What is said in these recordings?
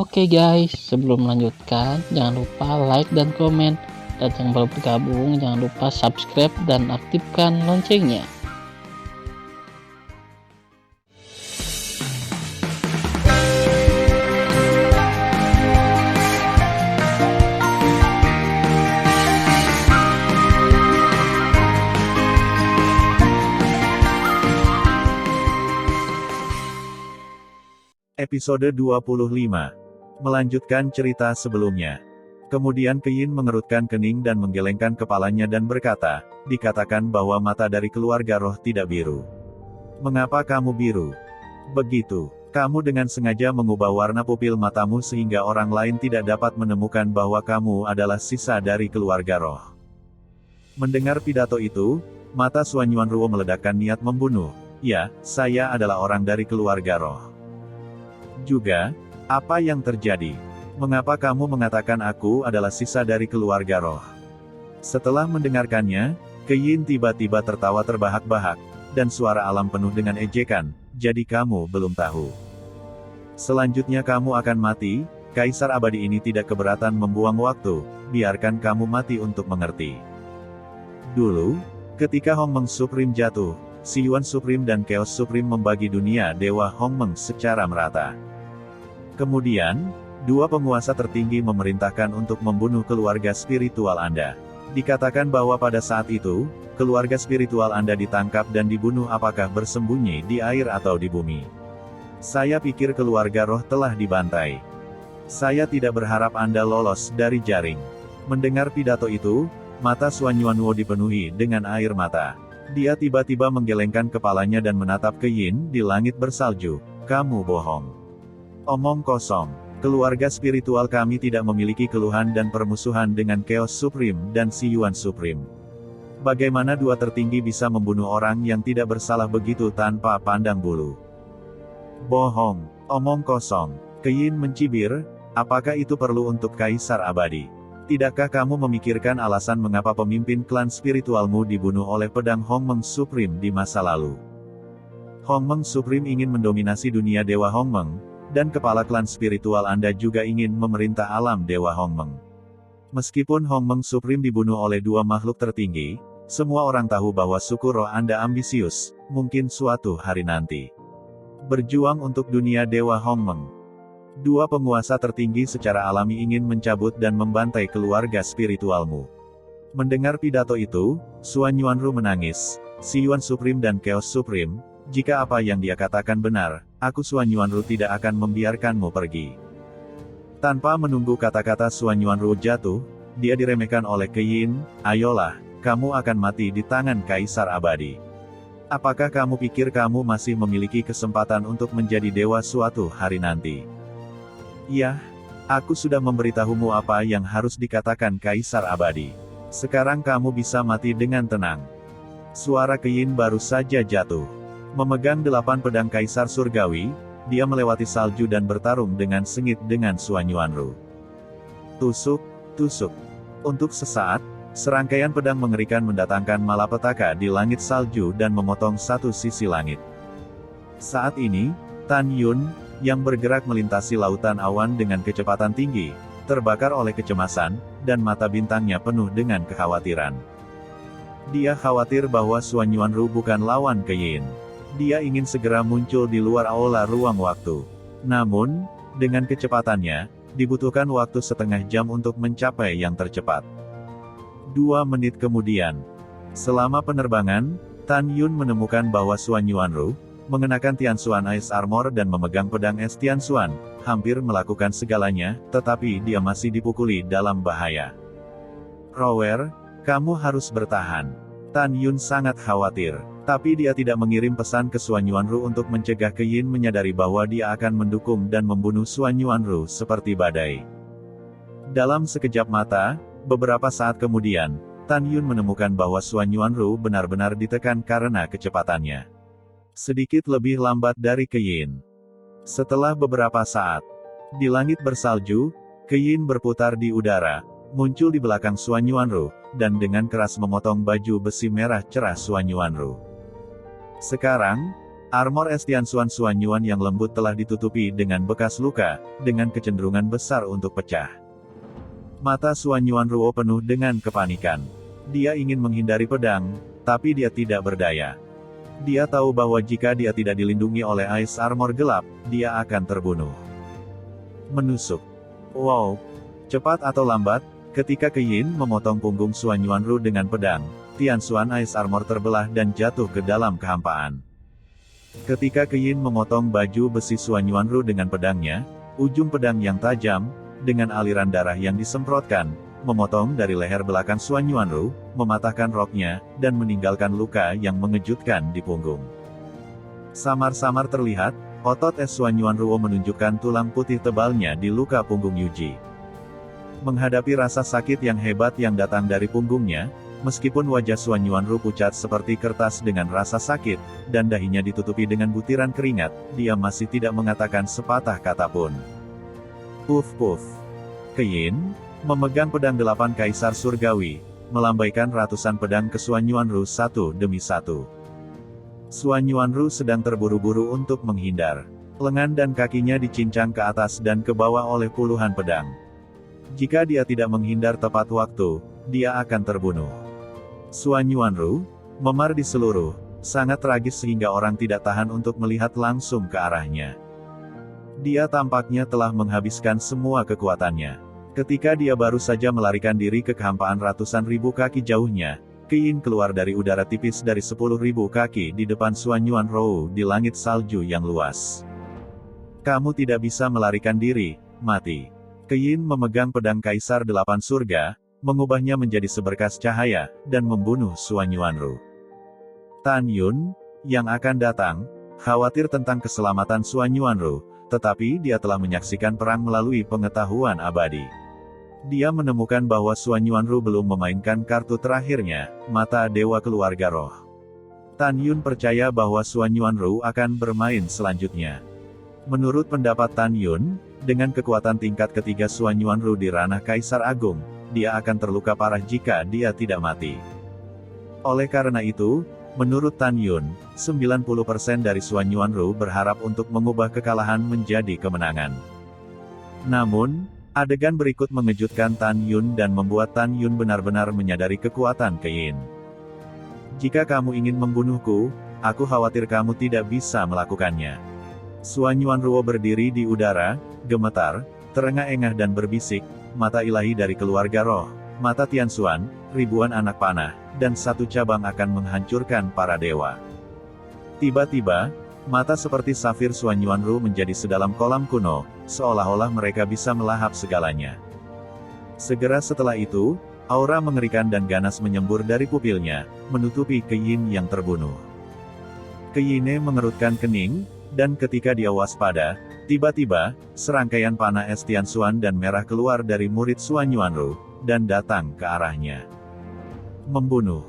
Oke guys, sebelum melanjutkan, jangan lupa like dan komen. Dan yang baru bergabung, jangan lupa subscribe dan aktifkan loncengnya. Episode 25. Melanjutkan cerita sebelumnya. Kemudian Keyin mengerutkan kening dan menggelengkan kepalanya dan berkata, dikatakan bahwa mata dari keluarga roh tidak biru. Mengapa kamu biru? Begitu. Kamu dengan sengaja mengubah warna pupil matamu sehingga orang lain tidak dapat menemukan bahwa kamu adalah sisa dari keluarga roh. Mendengar pidato itu, mata Xuan Yuanruo meledakkan niat membunuh. Ya, saya adalah orang dari keluarga roh. Juga, apa yang terjadi? Mengapa kamu mengatakan aku adalah sisa dari keluarga roh? Setelah mendengarkannya, Keyin tiba-tiba tertawa terbahak-bahak, dan suara alam penuh dengan ejekan, jadi kamu belum tahu. Selanjutnya kamu akan mati, Kaisar Abadi ini tidak keberatan membuang waktu, biarkan kamu mati untuk mengerti. Dulu, ketika Hongmeng Supreme jatuh, Si Yuan Supreme dan Chaos Supreme membagi dunia Dewa Hongmeng secara merata. Kemudian, dua penguasa tertinggi memerintahkan untuk membunuh keluarga spiritual Anda. Dikatakan bahwa pada saat itu, keluarga spiritual Anda ditangkap dan dibunuh apakah bersembunyi di air atau di bumi. Saya pikir keluarga roh telah dibantai. Saya tidak berharap Anda lolos dari jaring. Mendengar pidato itu, mata Xuan Yuanruo dipenuhi dengan air mata. Dia tiba-tiba menggelengkan kepalanya dan menatap Keyin di langit bersalju. Kamu bohong. Omong kosong. Keluarga spiritual kami tidak memiliki keluhan dan permusuhan dengan Chaos Supreme dan Si Yuan Supreme. Bagaimana dua tertinggi bisa membunuh orang yang tidak bersalah begitu tanpa pandang bulu? Bohong. Omong kosong. Keyin mencibir, apakah itu perlu untuk Kaisar Abadi? Tidakkah kamu memikirkan alasan mengapa pemimpin klan spiritualmu dibunuh oleh pedang Hongmeng Supreme di masa lalu? Hongmeng Supreme ingin mendominasi dunia Dewa Hongmeng, dan kepala klan spiritual Anda juga ingin memerintah alam Dewa Hongmeng. Meskipun Hongmeng Supreme dibunuh oleh dua makhluk tertinggi, semua orang tahu bahwa suku roh Anda ambisius, mungkin suatu hari nanti berjuang untuk dunia Dewa Hongmeng. Dua penguasa tertinggi secara alami ingin mencabut dan membantai keluarga spiritualmu. Mendengar pidato itu, Xuan Yuanruo menangis. Si Yuan Supreme dan Chaos Supreme, jika apa yang dia katakan benar, aku Xuan Yuanruo tidak akan membiarkanmu pergi. Tanpa menunggu kata-kata Xuan Yuanruo jatuh, dia diremehkan oleh Keyin, ayolah, kamu akan mati di tangan Kaisar Abadi. Apakah kamu pikir kamu masih memiliki kesempatan untuk menjadi dewa suatu hari nanti? Ya, aku sudah memberitahumu apa yang harus dikatakan Kaisar Abadi. Sekarang kamu bisa mati dengan tenang. Suara Keyin baru saja jatuh. Memegang 8 pedang Kaisar Surgawi, dia melewati salju dan bertarung dengan sengit dengan Xuan Yuanruo. Tusuk, tusuk. Untuk sesaat, serangkaian pedang mengerikan mendatangkan malapetaka di langit salju dan memotong satu sisi langit. Saat ini, Tan Yun, yang bergerak melintasi lautan awan dengan kecepatan tinggi, terbakar oleh kecemasan, dan mata bintangnya penuh dengan kekhawatiran. Dia khawatir bahwa Xuan Yuanruo bukan lawan Keyin. Dia ingin segera muncul di luar aula ruang waktu. Namun, dengan kecepatannya, dibutuhkan waktu setengah jam untuk mencapai yang tercepat. 2 menit kemudian, selama penerbangan, Tan Yun menemukan bahwa Xuan Yuanruo, mengenakan Tianxuan Ice Armor dan memegang pedang es Tianxuan, hampir melakukan segalanya, tetapi dia masih dipukuli dalam bahaya. Rower, kamu harus bertahan. Tan Yun sangat khawatir. Tapi dia tidak mengirim pesan ke Xuan Yuanruo untuk mencegah Keyin menyadari bahwa dia akan mendukung dan membunuh Xuan Yuanruo seperti badai. Dalam sekejap mata, beberapa saat kemudian, Tan Yun menemukan bahwa Xuan Yuanruo benar-benar ditekan karena kecepatannya. Sedikit lebih lambat dari Keyin. Setelah beberapa saat, di langit bersalju, Keyin berputar di udara, muncul di belakang Xuan Yuanruo, dan dengan keras memotong baju besi merah cerah Xuan Yuanruo. Sekarang, Armor es Tianxuan Xuanyuan yang lembut telah ditutupi dengan bekas luka, dengan kecenderungan besar untuk pecah. Mata Xuanyuan Ruo penuh dengan kepanikan. Dia ingin menghindari pedang, tapi dia tidak berdaya. Dia tahu bahwa jika dia tidak dilindungi oleh Ice Armor gelap, dia akan terbunuh. Menusuk. Wow! Cepat atau lambat, ketika Keyin memotong punggung Xuanyuan Ru dengan pedang, Tianxuan Ice Armor terbelah dan jatuh ke dalam kehampaan. Ketika Keyin memotong baju besi Xuanyuan Ru dengan pedangnya, ujung pedang yang tajam, dengan aliran darah yang disemprotkan, memotong dari leher belakang Xuanyuan Ru, mematahkan roknya, dan meninggalkan luka yang mengejutkan di punggung. Samar-samar terlihat, otot es Xuanyuan Ruo menunjukkan tulang putih tebalnya di luka punggung Yuji. Menghadapi rasa sakit yang hebat yang datang dari punggungnya, meskipun wajah Xuanyuan Ru pucat seperti kertas dengan rasa sakit, dan dahinya ditutupi dengan butiran keringat, dia masih tidak mengatakan sepatah kata pun. Puf-puf. Keyin memegang pedang 8 Kaisar Surgawi, melambaikan ratusan pedang ke Xuanyuan Ru satu demi satu. Xuanyuan Ru sedang terburu-buru untuk menghindar. Lengan dan kakinya dicincang ke atas dan ke bawah oleh puluhan pedang. Jika dia tidak menghindar tepat waktu, dia akan terbunuh. Xuanyuan Ru memar di seluruh, sangat tragis sehingga orang tidak tahan untuk melihat langsung ke arahnya. Dia tampaknya telah menghabiskan semua kekuatannya. Ketika dia baru saja melarikan diri ke kehampaan ratusan ribu kaki jauhnya, Keyin keluar dari udara tipis dari 10.000 kaki di depan Xuanyuan Ru di langit salju yang luas. Kamu tidak bisa melarikan diri, mati. Keyin memegang pedang Kaisar 8 Surga, mengubahnya menjadi seberkas cahaya, dan membunuh Xuanyuan Ru. Tan Yun, yang akan datang, khawatir tentang keselamatan Xuanyuan Ru, tetapi dia telah menyaksikan perang melalui pengetahuan abadi. Dia menemukan bahwa Xuanyuan Ru belum memainkan kartu terakhirnya, Mata Dewa Keluarga Roh. Tan Yun percaya bahwa Xuanyuan Ru akan bermain selanjutnya. Menurut pendapat Tan Yun, dengan kekuatan tingkat ketiga Xuanyuan Ru di ranah Kaisar Agung, dia akan terluka parah jika dia tidak mati. Oleh karena itu, menurut Tan Yun, 90% dari Xuanyuan Ru berharap untuk mengubah kekalahan menjadi kemenangan. Namun, adegan berikut mengejutkan Tan Yun dan membuat Tan Yun benar-benar menyadari kekuatan Keyin. Jika kamu ingin membunuhku, aku khawatir kamu tidak bisa melakukannya. Xuanyuan Ruo berdiri di udara, gemetar, terengah-engah dan berbisik, mata ilahi dari keluarga roh, mata Tianxuan, ribuan anak panah, dan satu cabang akan menghancurkan para dewa. Tiba-tiba, mata seperti safir Xuanyuan Ru menjadi sedalam kolam kuno, seolah-olah mereka bisa melahap segalanya. Segera setelah itu, aura mengerikan dan ganas menyembur dari pupilnya, menutupi Keyin yang terbunuh. Keyine mengerutkan kening, dan ketika dia waspada, tiba-tiba, serangkaian panah es Tianxuan dan merah keluar dari murid Xuanyuan Ru, dan datang ke arahnya. Membunuh.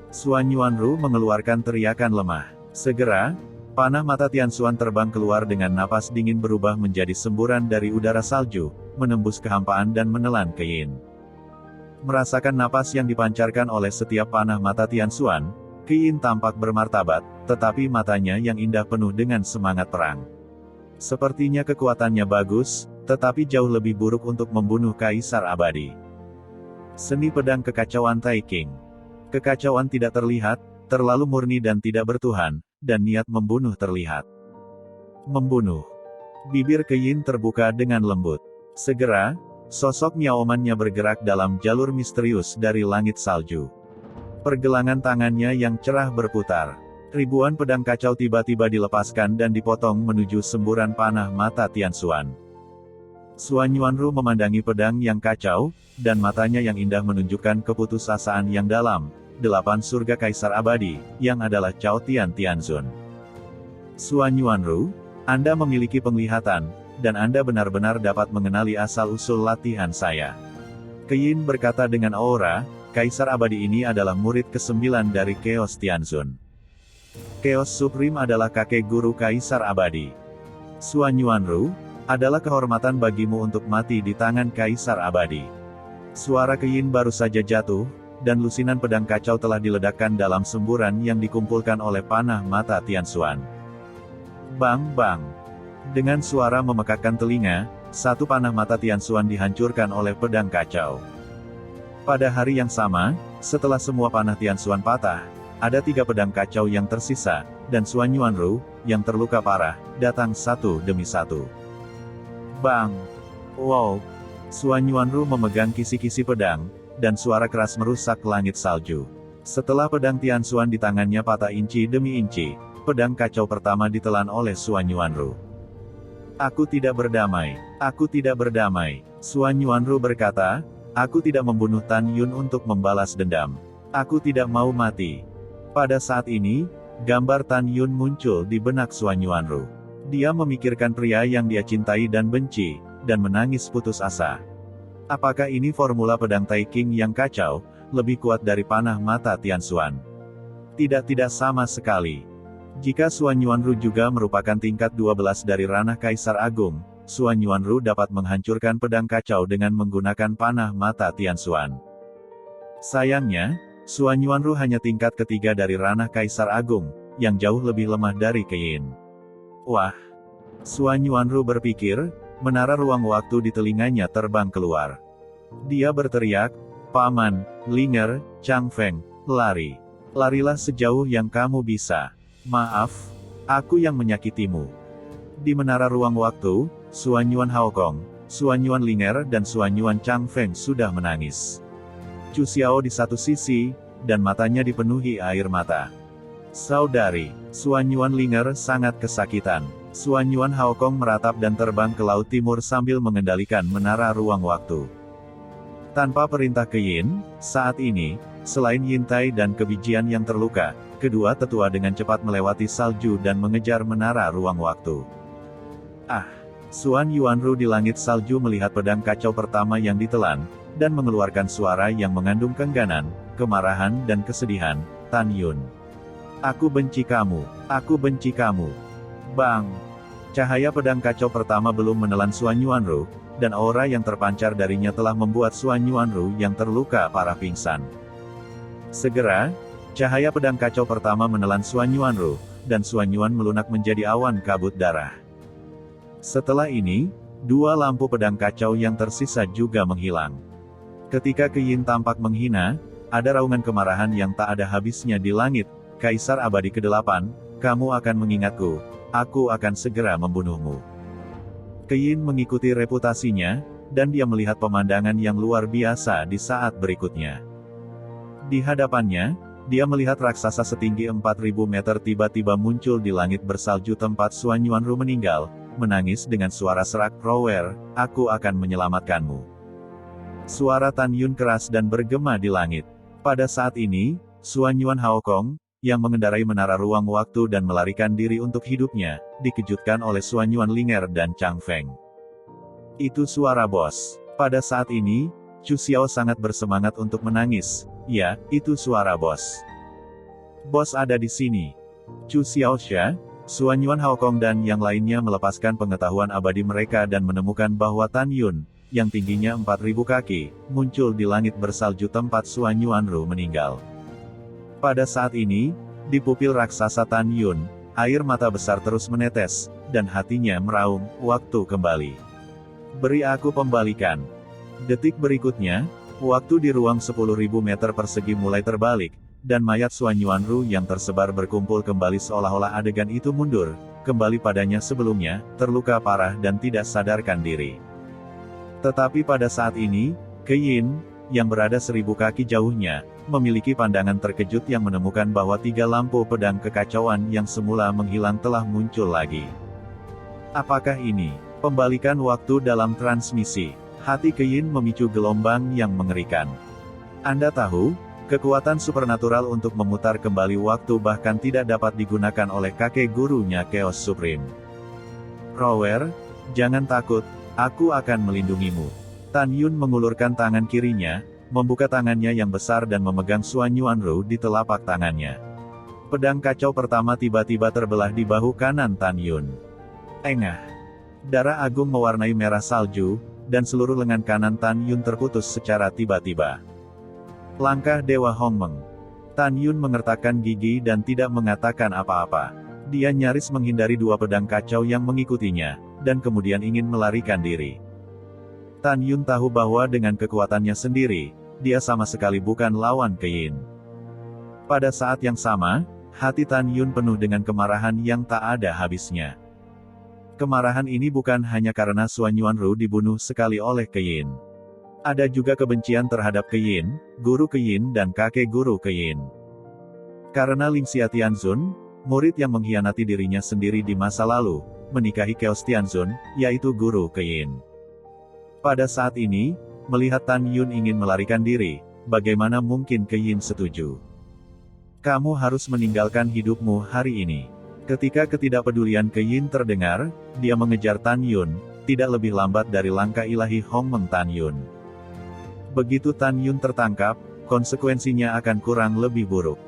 Xuanyuan Ru mengeluarkan teriakan lemah. Segera, panah mata Tianxuan terbang keluar dengan napas dingin berubah menjadi semburan dari udara salju, menembus kehampaan dan menelan Keyin. Merasakan napas yang dipancarkan oleh setiap panah mata Tianxuan, Keyin tampak bermartabat, tetapi matanya yang indah penuh dengan semangat perang. Sepertinya kekuatannya bagus, tetapi jauh lebih buruk untuk membunuh Kaisar Abadi. Seni pedang kekacauan Taiking. Kekacauan tidak terlihat, terlalu murni dan tidak bertuhan, dan niat membunuh terlihat. Membunuh. Bibir Keyin terbuka dengan lembut. Segera, sosok Miaoman-nya bergerak dalam jalur misterius dari langit salju. Pergelangan tangannya yang cerah berputar. Ribuan pedang kacau tiba-tiba dilepaskan dan dipotong menuju semburan panah mata Tianxuan. Xuanyuan Ru memandangi pedang yang kacau, dan matanya yang indah menunjukkan keputusasaan yang dalam. 8 surga Kaisar Abadi, yang adalah Cao Tian Tianzun. Xuanyuan Ru, Anda memiliki penglihatan, dan Anda benar-benar dapat mengenali asal-usul latihan saya. Keyin berkata dengan aura, Kaisar Abadi ini adalah murid ke-9 dari Chaos Tianzun. Chaos Supreme adalah kakek guru Kaisar Abadi. Xuanyuan Ru, adalah kehormatan bagimu untuk mati di tangan Kaisar Abadi. Suara Keyin baru saja jatuh, dan lusinan pedang kacau telah diledakkan dalam semburan yang dikumpulkan oleh panah mata Tianxuan. Bang bang. Dengan suara memekakkan telinga, satu panah mata Tian Xuan dihancurkan oleh pedang kacau. Pada hari yang sama, setelah semua panah Tian Xuan patah, ada 3 pedang kacau yang tersisa, dan Xuan Yuanru, yang terluka parah, datang satu demi satu. Bang! Wow! Xuan Yuanru memegang kisi-kisi pedang, dan suara keras merusak langit salju. Setelah pedang Tian Xuan di tangannya patah inci demi inci, pedang kacau pertama ditelan oleh Xuan Yuanru. Aku tidak berdamai. Aku tidak berdamai. Xuan Yuanru berkata, aku tidak membunuh Tan Yun untuk membalas dendam. Aku tidak mau mati. Pada saat ini, gambar Tan Yun muncul di benak Xuan Yuanru. Dia memikirkan pria yang dia cintai dan benci, dan menangis putus asa. Apakah ini formula pedang Taiking yang kacau, lebih kuat dari panah mata Tian Xuan? Tidak sama sekali. Jika Xuan Yuanru juga merupakan tingkat 12 dari ranah Kaisar Agung, Xuan Yuanru dapat menghancurkan pedang kacau dengan menggunakan panah mata Tian Xuan. Sayangnya, Xuan Yuanru hanya tingkat ketiga dari ranah Kaisar Agung, yang jauh lebih lemah dari Keyin. Wah! Xuan Yuanru berpikir, menara ruang waktu di telinganya terbang keluar. Dia berteriak, Paman, Linger, Chang Feng, lari. Larilah sejauh yang kamu bisa. Maaf, aku yang menyakitimu. Di menara ruang waktu, Xuan Yuan Haokong, Xuan Yuan Linger dan Xuan Yuan Chang Feng sudah menangis. Chu Xiao di satu sisi, dan matanya dipenuhi air mata. Saudari, Xuan Yuan Linger sangat kesakitan. Xuan Yuan Haokong meratap dan terbang ke laut timur sambil mengendalikan menara ruang waktu. Tanpa perintah Keyin, saat ini, selain Yintai dan Kebijian yang terluka, kedua tetua dengan cepat melewati salju dan mengejar menara ruang waktu. Xuan Yuanru di langit salju melihat pedang kacau pertama yang ditelan, dan mengeluarkan suara yang mengandung kengganan, kemarahan dan kesedihan, Tan Yun. Aku benci kamu. Aku benci kamu. Bang! Cahaya pedang kacau pertama belum menelan Xuan Yuanru, dan aura yang terpancar darinya telah membuat Xuan Yuanru yang terluka parah pingsan. Segera, cahaya pedang kacau pertama menelan Xuan Yuanru, dan Xuan Yuan melunak menjadi awan kabut darah. Setelah ini, 2 lampu pedang kacau yang tersisa juga menghilang. Ketika Keyin tampak menghina, ada raungan kemarahan yang tak ada habisnya di langit. Kaisar abadi ke-8, kamu akan mengingatku, aku akan segera membunuhmu. Keyin mengikuti reputasinya, dan dia melihat pemandangan yang luar biasa di saat berikutnya. Di hadapannya, dia melihat raksasa setinggi 4000 meter tiba-tiba muncul di langit bersalju tempat Xuan Yuanru meninggal, menangis dengan suara serak, Rower, aku akan menyelamatkanmu. Suara Tan Yun keras dan bergema di langit. Pada saat ini, Xuan Yuan Haokong, yang mengendarai menara ruang waktu dan melarikan diri untuk hidupnya, dikejutkan oleh Xuan Yuan Linger dan Chang Feng. Itu suara bos. Pada saat ini, Chu Xiao sangat bersemangat untuk menangis. Ya, itu suara bos. Bos ada di sini. Chu Xiaoxia, Xuan Yuan Haokong dan yang lainnya melepaskan pengetahuan abadi mereka dan menemukan bahwa Tan Yun, yang tingginya 4000 kaki, muncul di langit bersalju tempat Xuan Yuanru meninggal. Pada saat ini, di pupil raksasa Tan Yun, air mata besar terus menetes, dan hatinya meraung, waktu kembali. Beri aku pembalikan. Detik berikutnya, waktu di ruang 10.000 meter persegi mulai terbalik, dan mayat Xuan Yuanru yang tersebar berkumpul kembali seolah-olah adegan itu mundur, kembali padanya sebelumnya, terluka parah dan tidak sadarkan diri. Tetapi pada saat ini, Keyin, yang berada 1000 kaki jauhnya, memiliki pandangan terkejut yang menemukan bahwa 3 lampu pedang kekacauan yang semula menghilang telah muncul lagi. Apakah ini pembalikan waktu dalam transmisi? Hati Keyin memicu gelombang yang mengerikan. Anda tahu, kekuatan supernatural untuk memutar kembali waktu bahkan tidak dapat digunakan oleh kakek gurunya Chaos Supreme. Rower, jangan takut, aku akan melindungimu. Tan Yun mengulurkan tangan kirinya, membuka tangannya yang besar dan memegang Xuan Yuanru di telapak tangannya. Pedang kacau pertama tiba-tiba terbelah di bahu kanan Tan Yun. Engah! Darah agung mewarnai merah salju, dan seluruh lengan kanan Tan Yun terputus secara tiba-tiba. Langkah Dewa Hongmeng. Tan Yun mengertakkan gigi dan tidak mengatakan apa-apa. Dia nyaris menghindari dua pedang kacau yang mengikutinya, dan kemudian ingin melarikan diri. Tan Yun tahu bahwa dengan kekuatannya sendiri, dia sama sekali bukan lawan Keyin. Pada saat yang sama, hati Tan Yun penuh dengan kemarahan yang tak ada habisnya. Kemarahan ini bukan hanya karena Suan Yuanru dibunuh sekali oleh Keyin. Ada juga kebencian terhadap Keyin, guru Keyin dan kakek guru Keyin. Karena Ling Xia Tianzun, murid yang mengkhianati dirinya sendiri di masa lalu, menikahi Chaos Tianzun, yaitu guru Keyin. Pada saat ini, melihat Tan Yun ingin melarikan diri, bagaimana mungkin Keyin setuju? Kamu harus meninggalkan hidupmu hari ini. Ketika ketidakpedulian Keyin terdengar, dia mengejar Tan Yun, tidak lebih lambat dari langkah ilahi Hong Meng Tan Yun. Begitu Tan Yun tertangkap, konsekuensinya akan kurang lebih buruk.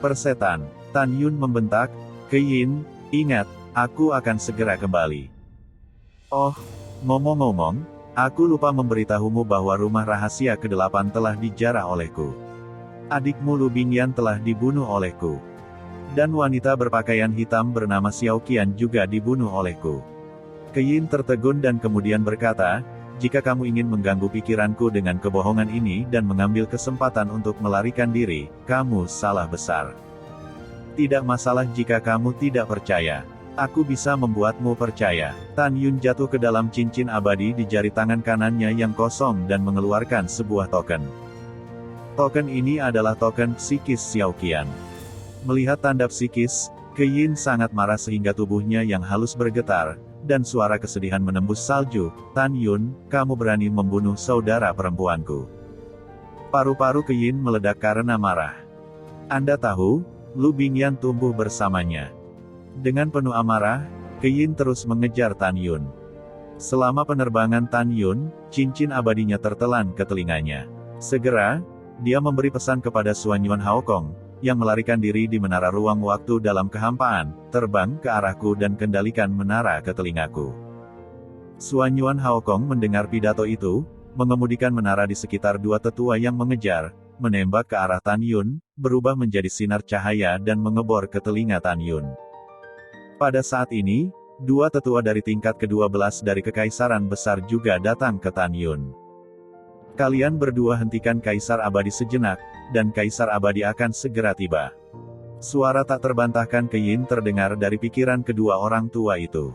Persetan, Tan Yun membentak, "Keyin, ingat, aku akan segera kembali." Oh, ngomong-ngomong, aku lupa memberitahumu bahwa rumah rahasia ke-8 telah dijarah olehku. Adikmu Lu Bingyan telah dibunuh olehku. Dan wanita berpakaian hitam bernama Xiao Qian juga dibunuh olehku. Keyin tertegun dan kemudian berkata, "Jika kamu ingin mengganggu pikiranku dengan kebohongan ini dan mengambil kesempatan untuk melarikan diri, kamu salah besar. Tidak masalah jika kamu tidak percaya. Aku bisa membuatmu percaya." Tan Yun jatuh ke dalam cincin abadi di jari tangan kanannya yang kosong dan mengeluarkan sebuah token. Token ini adalah token psikis Xiao Qian. Melihat tanda psikis, Keyin sangat marah sehingga tubuhnya yang halus bergetar, dan suara kesedihan menembus salju. "Tan Yun, kamu berani membunuh saudara perempuanku." Paru-paru Keyin meledak karena marah. "Anda tahu, Lu Bingyan tumbuh bersamanya." Dengan penuh amarah, Keyin terus mengejar Tan Yun. Selama penerbangan Tan Yun, cincin abadinya tertelan ke telinganya. Segera, dia memberi pesan kepada Suan Yuan Haokong, yang melarikan diri di menara ruang waktu dalam kehampaan, "Terbang ke arahku dan kendalikan menara ke telingaku." Suan Yuan Haokong mendengar pidato itu, mengemudikan menara di sekitar dua tetua yang mengejar, menembak ke arah Tan Yun, berubah menjadi sinar cahaya dan mengebor ke telinga Tan Yun. Pada saat ini, dua tetua dari tingkat ke-12 dari Kekaisaran Besar juga datang ke Tan Yun. "Kalian berdua hentikan Kaisar Abadi sejenak, dan Kaisar Abadi akan segera tiba." Suara tak terbantahkan Keyin terdengar dari pikiran kedua orang tua itu.